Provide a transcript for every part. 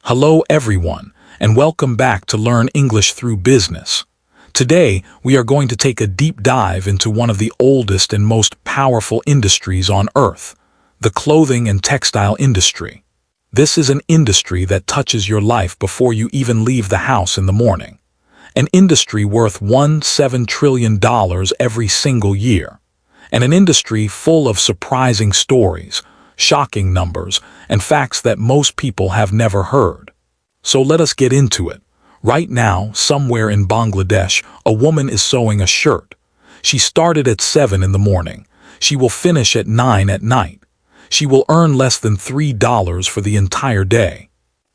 Hello everyone, and welcome back to Learn English Through Business. Today, we are going to take a deep dive into one of the oldest and most powerful industries on Earth, the clothing and textile industry. This is an industry that touches your life before you even leave the house in the morning. An industry worth $17 trillion every single year. And an industry full of surprising stories, shocking numbers, and facts that most people have never heard. So let us get into it. Right now, somewhere in Bangladesh, a woman is sewing a shirt. She started at 7 in the morning. She will finish at 9 at night. She will earn less than $3 for the entire day.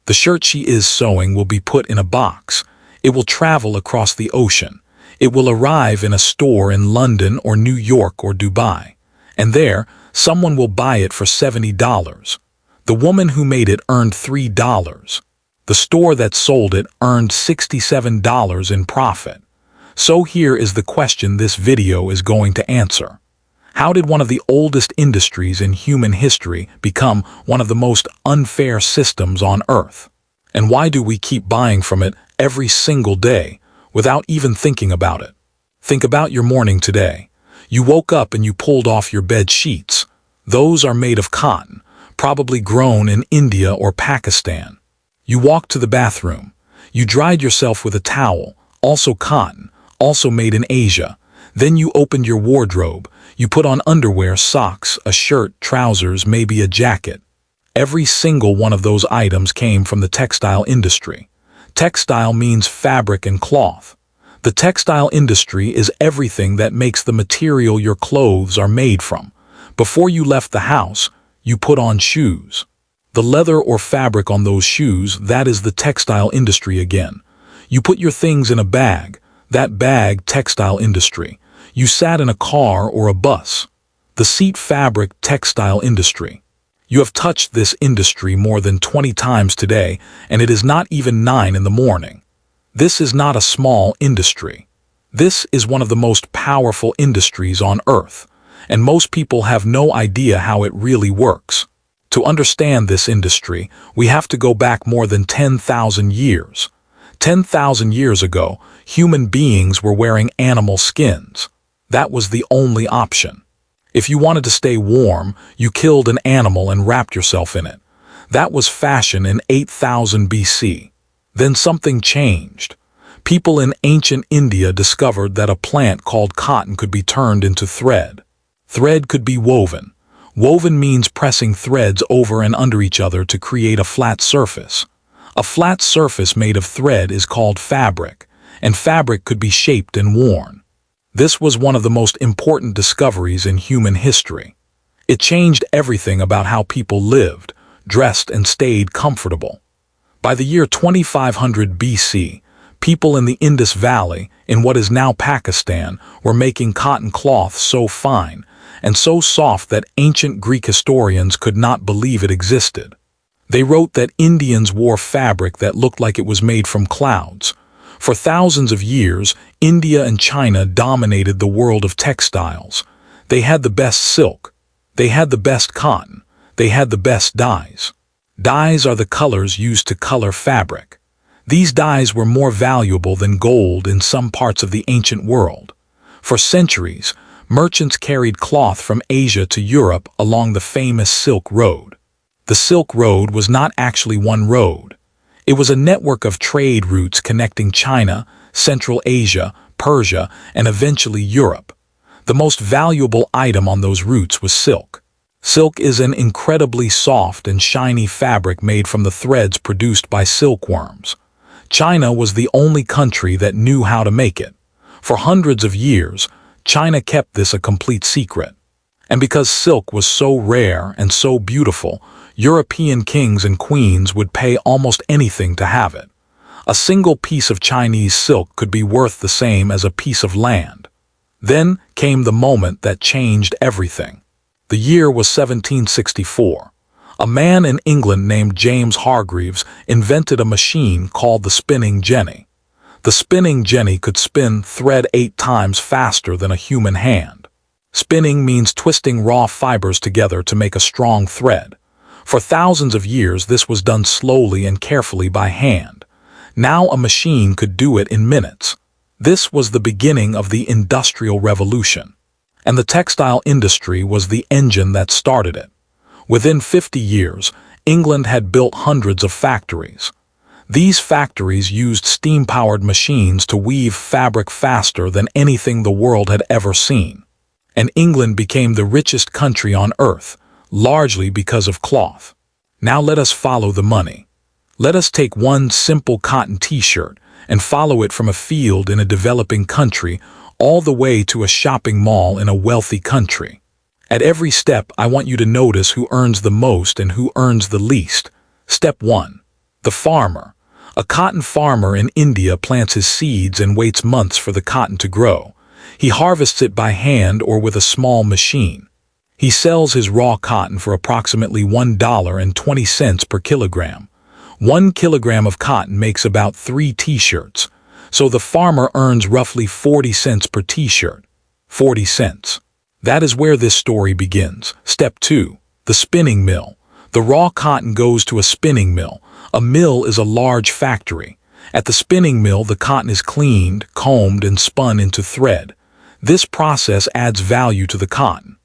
The shirt she is sewing will be put in a box. It will travel across the ocean. It will arrive in a store in London or New York or Dubai. And there, someone will buy it for $70. The woman who made it earned $3. The store that sold it earned $67 in profit. So here is the question this video is going to answer. How did one of the oldest industries in human history become one of the most unfair systems on Earth? And why do we keep buying from it every single day without even thinking about it? Think about your morning today. You woke up and you pulled off your bed sheets. Those are made of cotton, probably grown in India or Pakistan. You walked to the bathroom. You dried yourself with a towel, also cotton, also made in Asia. Then you opened your wardrobe. You put on underwear, socks, a shirt, trousers, maybe a jacket. Every single one of those items came from the textile industry. Textile means fabric and cloth. The textile industry is everything that makes the material your clothes are made from. Before you left the house, you put on shoes. The leather or fabric on those shoes, that is the textile industry again. You put your things in a bag, that bag, textile industry. You sat in a car or a bus. The seat, fabric, textile industry. You have touched this industry more than 20 times today, and it is not even 9 in the morning. This is not a small industry. This is one of the most powerful industries on Earth, and most people have no idea how it really works. To understand this industry, we have to go back more than 10,000 years. 10,000 years ago, human beings were wearing animal skins. That was the only option. If you wanted to stay warm, you killed an animal and wrapped yourself in it. That was fashion in 8000 BC. Then something changed. People in ancient India discovered that a plant called cotton could be turned into thread. Thread could be woven. Woven means pressing threads over and under each other to create a flat surface. A flat surface made of thread is called fabric, and fabric could be shaped and worn. This was one of the most important discoveries in human history. It changed everything about how people lived, dressed, and stayed comfortable. By the year 2500 BC, people in the Indus Valley, in what is now Pakistan, were making cotton cloth so fine and so soft that ancient Greek historians could not believe it existed. They wrote that Indians wore fabric that looked like it was made from clouds. For thousands of years, India and China dominated the world of textiles. They had the best silk. They had the best cotton. They had the best dyes. Dyes are the colors used to color fabric. These dyes were more valuable than gold in some parts of the ancient world. For centuries, merchants carried cloth from Asia to Europe along the famous Silk Road. The Silk Road was not actually one road. It was a network of trade routes connecting China, Central Asia, Persia, and eventually Europe. The most valuable item on those routes was silk. Silk is an incredibly soft and shiny fabric made from the threads produced by silkworms. China was the only country that knew how to make it. For hundreds of years, China kept this a complete secret. And because silk was so rare and so beautiful, European kings and queens would pay almost anything to have it. A single piece of Chinese silk could be worth the same as a piece of land. Then came the moment that changed everything. The year was 1764. A man in England named James Hargreaves invented a machine called the spinning jenny. The spinning jenny could spin thread 8 times faster than a human hand. Spinning means twisting raw fibers together to make a strong thread. For thousands of years, this was done slowly and carefully by hand. Now a machine could do it in minutes. This was the beginning of the Industrial Revolution. And the textile industry was the engine that started it. Within 50 years, England had built hundreds of factories. These factories used steam-powered machines to weave fabric faster than anything the world had ever seen. And England became the richest country on earth, largely because of cloth. Now let us follow the money. Let us take one simple cotton t-shirt and follow it from a field in a developing country all the way to a shopping mall in a wealthy country. At every step, I want you to notice who earns the most and who earns the least. Step 1. The farmer. A cotton farmer in India plants his seeds and waits months for the cotton to grow. He harvests it by hand or with a small machine. He sells his raw cotton for approximately $1.20 per kilogram. 1 kilogram of cotton makes about 3 t-shirts, so the farmer earns roughly 40 cents per t-shirt. 40 cents. That is where this story begins. Step 2. The spinning mill. The raw cotton goes to a spinning mill. A mill is a large factory. At the spinning mill, the cotton is cleaned, combed, and spun into thread. This process adds value to the cotton.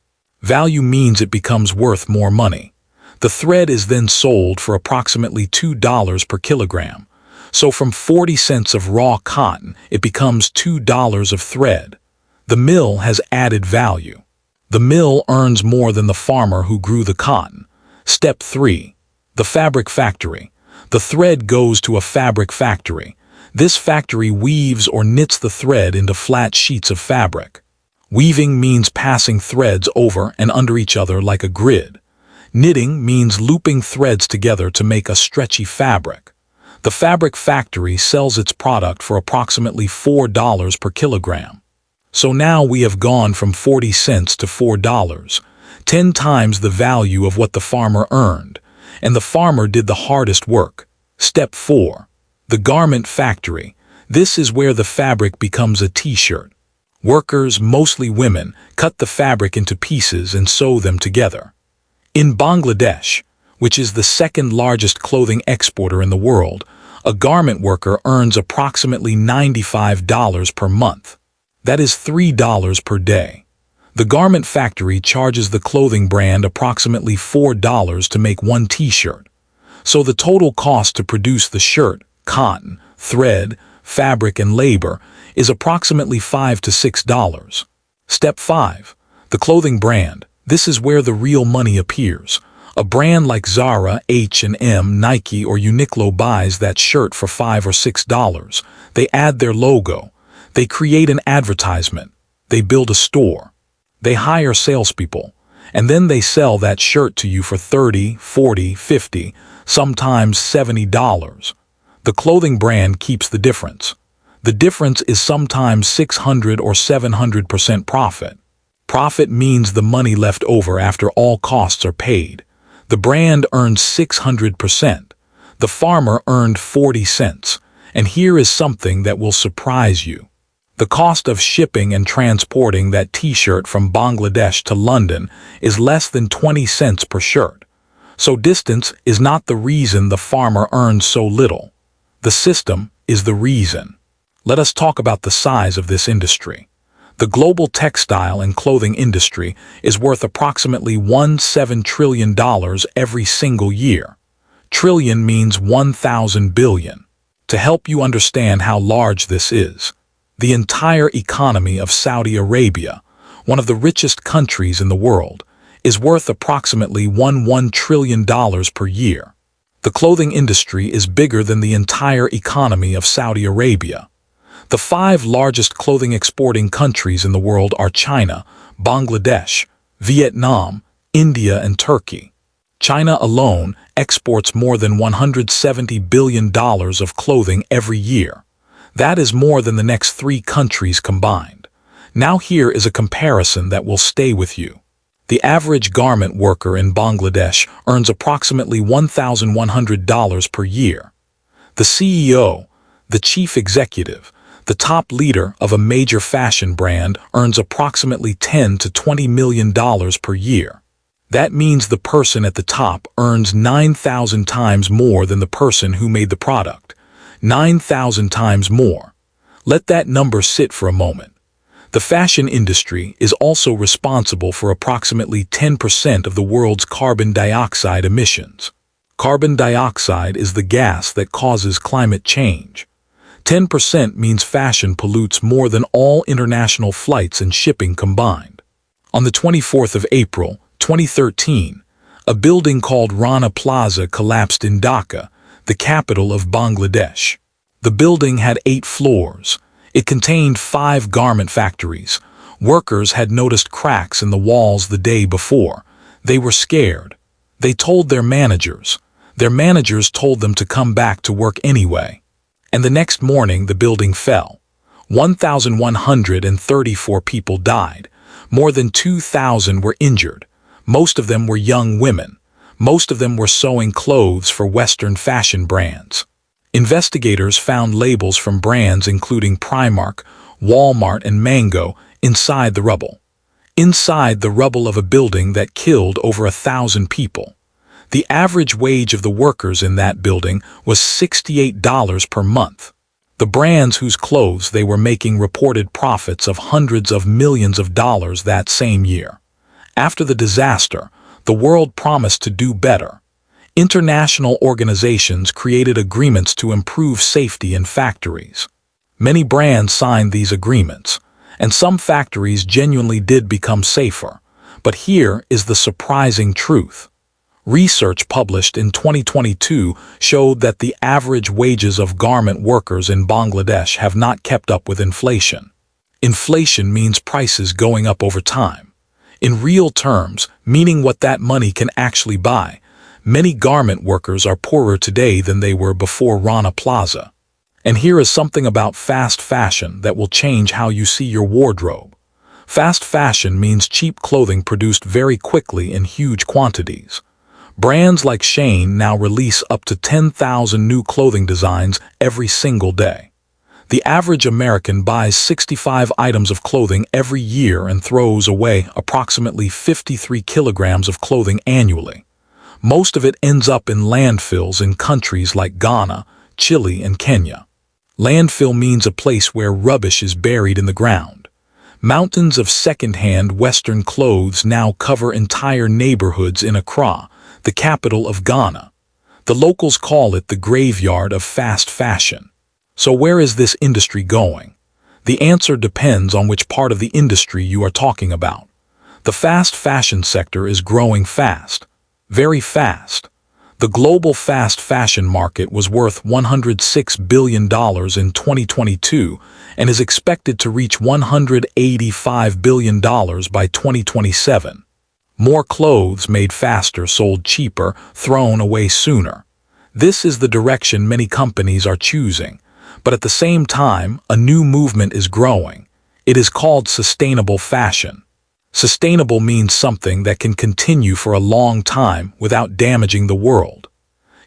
Value means it becomes worth more money. The thread is then sold for approximately $2 per kilogram. So from 40 cents of raw cotton, it becomes $2 of thread. The mill has added value. The mill earns more than the farmer who grew the cotton. Step 3. The fabric factory. The thread goes to a fabric factory. This factory weaves or knits the thread into flat sheets of fabric. Weaving means passing threads over and under each other like a grid. Knitting means looping threads together to make a stretchy fabric. The fabric factory sells its product for approximately $4 per kilogram. So now we have gone from 40 cents to $4, 10 times the value of what the farmer earned, and the farmer did the hardest work. Step 4. The garment factory. This is where the fabric becomes a t-shirt. Workers, mostly women, cut the fabric into pieces and sew them together. In Bangladesh, which is the second largest clothing exporter in the world, a garment worker earns approximately $95 per month. That is $3 per day. The garment factory charges the clothing brand approximately $4 to make one t-shirt. So the total cost to produce the shirt, cotton, thread, fabric, and labor is approximately $5 to $6. Step 5. The clothing brand. This is where the real money appears. A brand like Zara, H&M, Nike, or Uniqlo buys that shirt for $5 or $6. They add their logo. They create an advertisement. They build a store. They hire salespeople. And then they sell that shirt to you for $30, $40, $50, sometimes $70. The clothing brand keeps the difference. The difference is sometimes 600 or 700% profit. Profit means the money left over after all costs are paid. The brand earned 600%. The farmer earned 40 cents. And here is something that will surprise you. The cost of shipping and transporting that t-shirt from Bangladesh to London is less than 20 cents per shirt. So distance is not the reason the farmer earns so little. The system is the reason. Let us talk about the size of this industry. The global textile and clothing industry is worth approximately $17 trillion every single year. Trillion means 1,000 billion. To help you understand how large this is, the entire economy of Saudi Arabia, one of the richest countries in the world, is worth approximately $1 trillion per year. The clothing industry is bigger than the entire economy of Saudi Arabia. The 5 largest clothing exporting countries in the world are China, Bangladesh, Vietnam, India, and Turkey. China alone exports more than $170 billion of clothing every year. That is more than the next 3 countries combined. Now here is a comparison that will stay with you. The average garment worker in Bangladesh earns approximately $1,100 per year. The CEO, the chief executive, the top leader of a major fashion brand earns approximately $10 to $20 million per year. That means the person at the top earns 9,000 times more than the person who made the product. 9,000 times more. Let that number sit for a moment. The fashion industry is also responsible for approximately 10% of the world's carbon dioxide emissions. Carbon dioxide is the gas that causes climate change. 10% means fashion pollutes more than all international flights and shipping combined. On the 24th of April, 2013, a building called Rana Plaza collapsed in Dhaka, the capital of Bangladesh. The building had 8 floors. It contained 5 garment factories. Workers had noticed cracks in the walls the day before. They were scared. They told their managers. Their managers told them to come back to work anyway. And the next morning the building fell. 1,134 people died. More than 2,000 were injured. Most of them were young women. Most of them were sewing clothes for Western fashion brands. Investigators found labels from brands including Primark, Walmart, and Mango inside the rubble. Inside the rubble of a building that killed over 1,000 people. The average wage of the workers in that building was $68 per month. The brands whose clothes they were making reported profits of hundreds of millions of dollars that same year. After the disaster, the world promised to do better. International organizations created agreements to improve safety in factories. Many brands signed these agreements, and some factories genuinely did become safer. But here is the surprising truth. Research published in 2022 showed that the average wages of garment workers in Bangladesh have not kept up with inflation. Inflation means prices going up over time. In real terms, meaning what that money can actually buy, many garment workers are poorer today than they were before Rana Plaza. And here is something about fast fashion that will change how you see your wardrobe. Fast fashion means cheap clothing produced very quickly in huge quantities. Brands like Shein now release up to 10,000 new clothing designs every single day. The average American buys 65 items of clothing every year and throws away approximately 53 kilograms of clothing annually. Most of it ends up in landfills in countries like Ghana, Chile, and Kenya. Landfill means a place where rubbish is buried in the ground. Mountains of second-hand Western clothes now cover entire neighborhoods in Accra, the capital of Ghana. The locals call it the graveyard of fast fashion. So where is this industry going? The answer depends on which part of the industry you are talking about. The fast fashion sector is growing fast. Very fast. The global fast fashion market was worth $106 billion in 2022 and is expected to reach $185 billion by 2027. More clothes made faster, sold cheaper, thrown away sooner. This is the direction many companies are choosing. But at the same time, a new movement is growing. It is called sustainable fashion. Sustainable means something that can continue for a long time without damaging the world.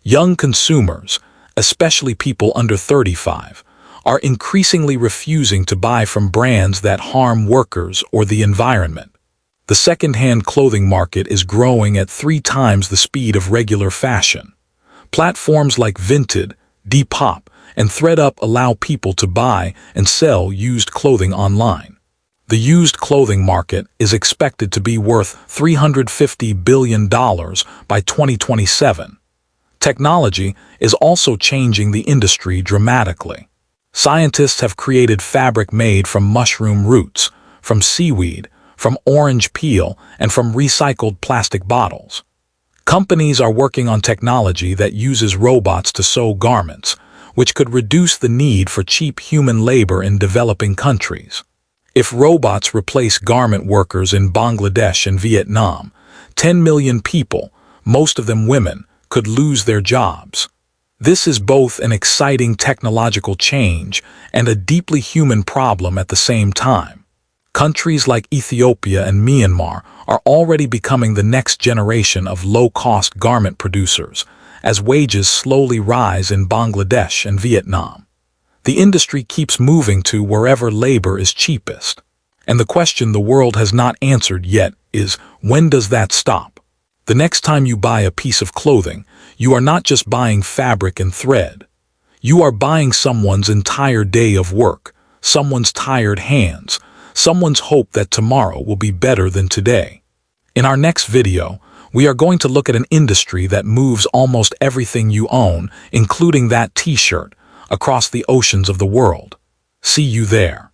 Young consumers, especially people under 35, are increasingly refusing to buy from brands that harm workers or the environment. The second-hand clothing market is growing at 3 times the speed of regular fashion. Platforms like Vinted, Depop, and ThreadUp allow people to buy and sell used clothing online. The used clothing market is expected to be worth $350 billion by 2027. Technology is also changing the industry dramatically. Scientists have created fabric made from mushroom roots, from seaweed, from orange peel, and from recycled plastic bottles. Companies are working on technology that uses robots to sew garments, which could reduce the need for cheap human labor in developing countries. If robots replace garment workers in Bangladesh and Vietnam, 10 million people, most of them women, could lose their jobs. This is both an exciting technological change and a deeply human problem at the same time. Countries like Ethiopia and Myanmar are already becoming the next generation of low-cost garment producers, as wages slowly rise in Bangladesh and Vietnam. The industry keeps moving to wherever labor is cheapest. And the question the world has not answered yet is, when does that stop? The next time you buy a piece of clothing, you are not just buying fabric and thread. You are buying someone's entire day of work, someone's tired hands, someone's hope that tomorrow will be better than today. In our next video, we are going to look at an industry that moves almost everything you own, including that t-shirt, across the oceans of the world. See you there.